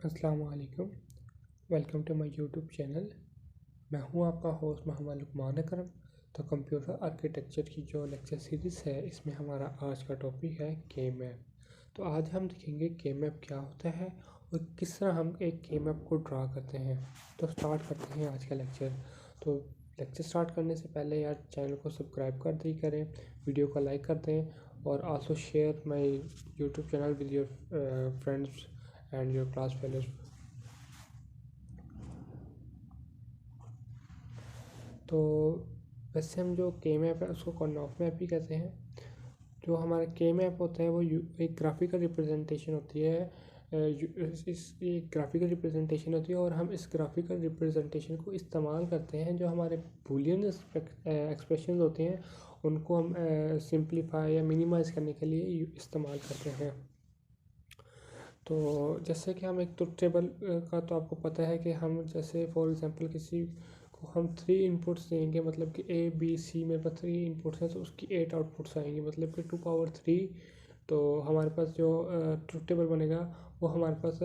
अस्सलाम वालेकुम। Welcome to my YouTube channel. मैं हूं आपका होस्ट मोहम्मद लुकमान अकरम। तो कंप्यूटर आर्किटेक्चर की जो लेक्चर सीरीज़ है, इसमें हमारा आज का टॉपिक है के मैप। तो आज हम देखेंगे के मैप क्या होता है और किस तरह हम एक के मैप को ड्रा करते हैं। तो स्टार्ट करते हैं आज का लेक्चर। तो लेक्चर स्टार्ट करने से पहले यार चैनल को सब्सक्राइब कर दी करें, वीडियो को लाइक कर दें और also share my YouTube channel with your friends and your class fellows. तो वैसे हम जो के मैप है उसको कर्नौघ मैप भी कहते हैं। जो हमारा के मैप होता है वो एक ग्राफिकल रिप्रेजेंटेशन होती है। इस एक ग्राफिकल रिप्रेजेंटेशन होती है और हम इस ग्राफिकल रिप्रेजेंटेशन को इस्तेमाल करते हैं। जो हमारे बूलियन एक्सप्रेशन होते हैं उनको हम सिंप्लीफाई या मिनिमाइज़ करने के लिए इस्तेमाल करते हैं। तो जैसे कि हम एक ट्रुथ टेबल का तो आपको पता है कि हम जैसे फॉर एग्जांपल किसी को हम 3 इनपुट्स देंगे, मतलब कि ए बी सी मेरे पास 3 इनपुट्स हैं तो उसकी 8 आउटपुट्स आएंगे, मतलब कि 2 पावर 3। तो हमारे पास जो ट्रुथ टेबल बनेगा वो हमारे पास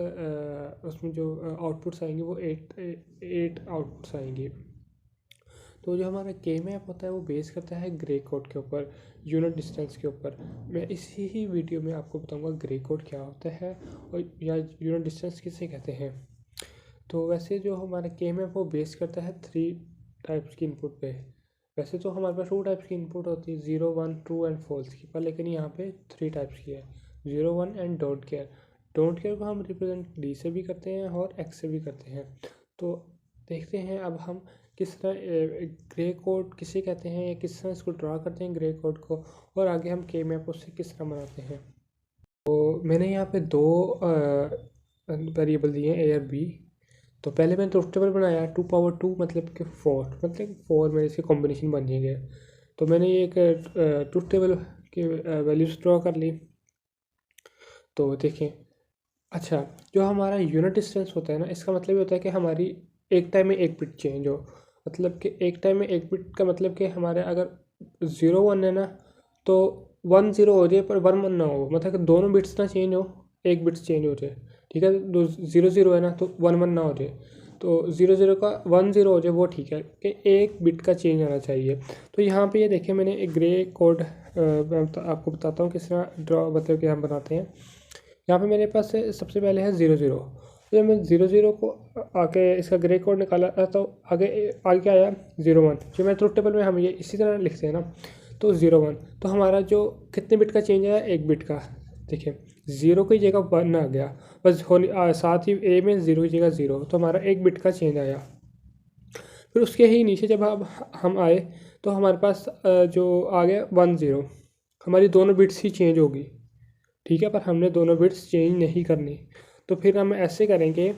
उसमें जो आउटपुट्स आएंगे वो 8 आउटपुट्स आएंगे। तो जो हमारा के मैप होता है वो बेस करता है ग्रे कोड के ऊपर, यूनिट डिस्टेंस के ऊपर। मैं इसी ही वीडियो में आपको बताऊंगा ग्रे कोड क्या होता है और या यूनिट डिस्टेंस किसे कहते हैं। तो वैसे जो हमारा के मैप वो बेस करता है 3 टाइप्स की इनपुट पे। वैसे तो हमारे पास 2 टाइप्स की इनपुट होती है, 0 1 ट्रू एंड फॉल्स की, पर लेकिन यहाँ पे 3 टाइप्स की है, 0 1 and don't care. Don't care को हम रिप्रेजेंट डी से भी करते हैं और एक्स से भी करते हैं। तो देखते हैं अब हम किस तरह ग्रे कोड किसे कहते हैं या किस तरह इसको ड्रा करते हैं ग्रे कोड को, और आगे हम के मैप उससे किस तरह बनाते हैं। तो मैंने यहाँ पे 2 वेरिएबल दिए हैं, ए और बी। तो पहले मैंने ट्रुथ टेबल बनाया 2 पावर 2 मतलब कि 4, मतलब 4 मेरे इसके कॉम्बिनेशन बन जाएंगे। तो मैंने ये एक ट्रुथ टेबल की वैल्यूज ड्रॉ कर ली। तो देखें, अच्छा, जो हमारा यूनिट डिस्टेंस होता है ना, इसका मतलब ये होता है कि हमारी एक टाइम में एक बिट चेंज हो। मतलब कि एक टाइम में एक बिट का मतलब कि हमारे अगर 0 1 है ना तो 1 0 हो जाए पर 1 1 ना हो, मतलब कि दोनों बिट्स ना चेंज हो, एक बिट्स चेंज हो जाए। ठीक है, तो 0 0 है ना तो 1 1 ना हो जाए। तो 0 0 का 1 0 हो जाए वो ठीक है, कि एक बिट का चेंज आना चाहिए। तो यहाँ पे ये देखिए मैंने एक ग्रे कोड आपको बताता हूँ किस तरह ड्रॉ मतलब कि हम बनाते हैं। यहाँ पे मेरे पास सबसे पहले है 0 0। तो जब मैं 0 0 को आके इसका ग्रे कोड निकाला तो आगे आगे क्या आया 0 1। जो मैं ट्रुथ टेबल में हम ये इसी तरह लिखते हैं ना, तो 0 1। तो हमारा जो कितने बिट का चेंज आया, एक बिट का। देखिए 0 की जगह 1 आ गया, बस साथ ही ए में 0 की जगह 0, तो हमारा एक बिट का चेंज आया। फिर उसके ही नीचे जब हम आए तो हमारे पास जो आ गया 1 0, हमारी दोनों बिट्स ही चेंज होगी। ठीक है, पर हमने दोनों बिट्स चेंज नहीं करनी। तो फिर हम ऐसे करेंगे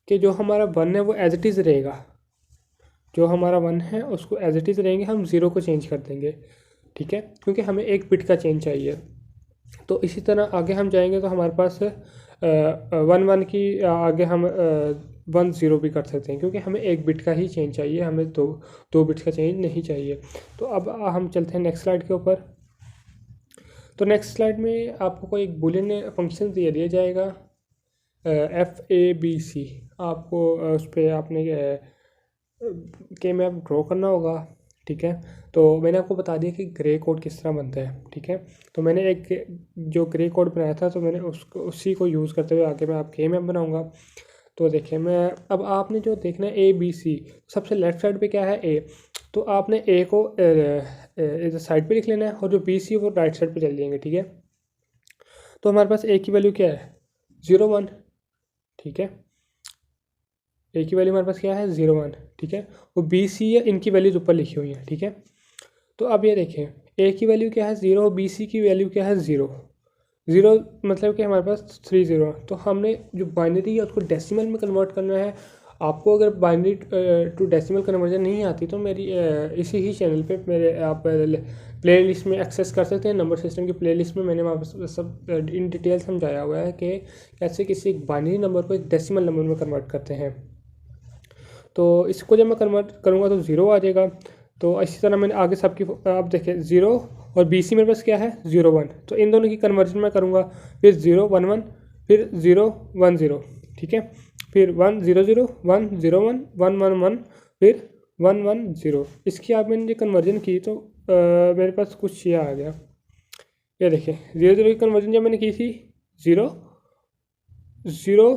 कि जो हमारा 1 है वो एज इट इज़ रहेगा, जो हमारा 1 है उसको एज इट इज़ रहेंगे, हम 0 को चेंज कर देंगे। ठीक है, क्योंकि हमें एक बिट का चेंज चाहिए। तो इसी तरह आगे हम जाएंगे तो हमारे पास 1 1 की आगे हम 1 0 भी कर सकते हैं, क्योंकि हमें एक बिट का ही चेंज चाहिए, हमें दो बिट्स का चेंज नहीं चाहिए। तो अब हम चलते हैं नेक्स्ट स्लाइड के ऊपर। तो नेक्स्ट स्लाइड में आपको कोई एक बूलियन फंक्शन दिया जाएगा FABC। आपको उस पर आपने के मैप ड्रॉ करना होगा। ठीक है, तो मैंने आपको बता दिया कि ग्रे कोड किस तरह बनता है। ठीक है, तो मैंने एक जो ग्रे कोड बनाया था तो मैंने उसको उसी को यूज़ करते हुए आगे मैं आप के मैप बनाऊँगा। तो देखिए मैं अब आपने जो देखना है ABC, सबसे लेफ्ट साइड पे क्या है A, तो आपने A को इधर साइड पे लिख लेना है और जो BC वो राइट साइड पे चल जाएंगे। ठीक है, तो हमारे पास A की वैल्यू क्या है 0 1। ठीक है, A की वैल्यू हमारे पास क्या है 0 1। ठीक है, वो BC है, इनकी वैल्यूज ऊपर लिखी हुई हैं। ठीक है, तो अब ये देखें A की वैल्यू क्या है 0, BC की वैल्यू क्या है 0 0, मतलब कि हमारे पास 3 0। तो हमने जो बाइनरी है उसको डेसिमल में कन्वर्ट करना है। आपको अगर बाइनरी टू डेसिमल कन्वर्जन नहीं आती तो मेरी इसी ही चैनल पे मेरे आप प्ले लिस्ट में एक्सेस कर सकते हैं। नंबर सिस्टम की प्ले लिस्ट में मैंने वहाँ पर सब इन डिटेल समझाया हुआ है कि कैसे किसी एक बाइनरी नंबर को एक डेसिमल नंबर में कन्वर्ट करते हैं। तो इसको जब मैं कन्वर्ट करूँगा तो 0 आ जाएगा। तो इसी तरह मैंने आगे सबकी आप देखें 0 और BC मेरे पास क्या है 0 1, तो इन दोनों की कन्वर्जन मैं करूँगा, फिर 0 1 1, फिर 0 1 0। ठीक है। फिर 1 0 0 1 0 1 1 1 1 फिर 1 1 0। इसकी आप मैंने जो कन्वर्जन की तो मेरे पास कुछ ये आ गया, ये देखिए 0 0 की कन्वर्जन जब मैंने की थी 0 0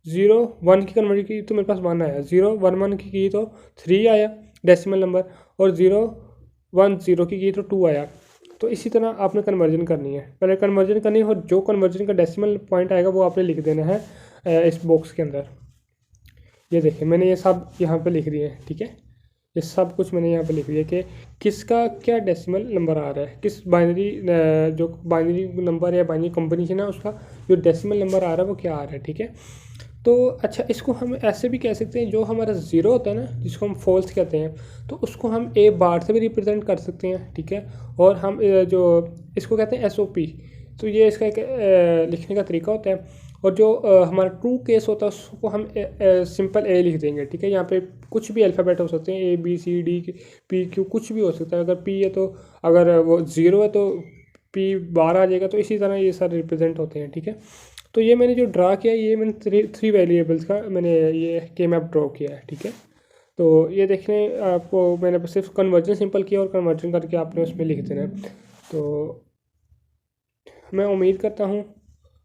0 1 की कन्वर्जन की तो मेरे पास 1 आया, 0 1 1 की तो 3 आया डेसिमल नंबर, और 0 1 0 की तो 2 आया। तो इसी तरह आपने कन्वर्जन करनी है, पहले कन्वर्जन करनी है और जो कन्वर्जन का डेसिमल पॉइंट आएगा वो आपने लिख देना है इस बॉक्स के अंदर। ये देखिए मैंने ये सब यहाँ पे लिख दिए हैं, ठीक है। ये सब कुछ मैंने यहाँ पे लिख दिया कि किसका क्या डेसिमल नंबर आ रहा है, किस बाइनरी जो बाइनरी नंबर या बाइनरी कॉम्बिनेशन है उसका जो डेसिमल नंबर आ रहा है वो क्या आ रहा है, ठीक है। तो अच्छा, इसको हम ऐसे भी कह सकते हैं, जो हमारा ज़ीरो होता है ना जिसको हम फॉल्स कहते हैं, तो उसको हम ए बार से भी रिप्रेजेंट कर सकते हैं, ठीक है। और हम जो इसको कहते हैं SOP, तो ये इसका एक लिखने का तरीका होता है। और जो हमारा ट्रू केस होता है उसको हम सिंपल ए लिख देंगे, ठीक है। यहाँ पे कुछ भी अल्फ़ाबेट हो सकते हैं, ABCD P Q कुछ भी हो सकता है। अगर P है तो, अगर वो ज़ीरो है तो P बार आ जाएगा। तो इसी तरह ये सारे रिप्रेजेंट होते हैं, ठीक है। तो ये मैंने जो ड्रा किया, ये मैंने थ्री वेरिएबल्स का मैंने ये के मैप ड्रॉ किया है, ठीक है। तो ये देखने आपको मैंने सिर्फ कन्वर्जन सिंपल किया और कन्वर्जन करके आपने उसमें लिख देना है। तो मैं उम्मीद करता हूँ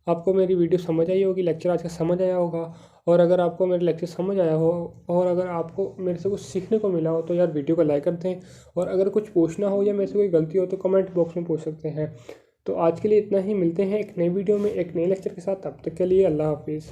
आपको मेरी वीडियो समझ आई होगी, लेक्चर आज का समझ आया होगा। और अगर आपको मेरा लेक्चर समझ आया हो और अगर आपको मेरे से कुछ सीखने को मिला हो तो यार वीडियो को लाइक कर दें। और अगर कुछ पूछना हो या मेरे से कोई गलती हो तो कमेंट बॉक्स में पूछ सकते हैं। तो आज के लिए इतना ही, मिलते हैं एक नई वीडियो में एक नए लेक्चर के साथ। तब तक के लिए अल्लाह हाफिज़।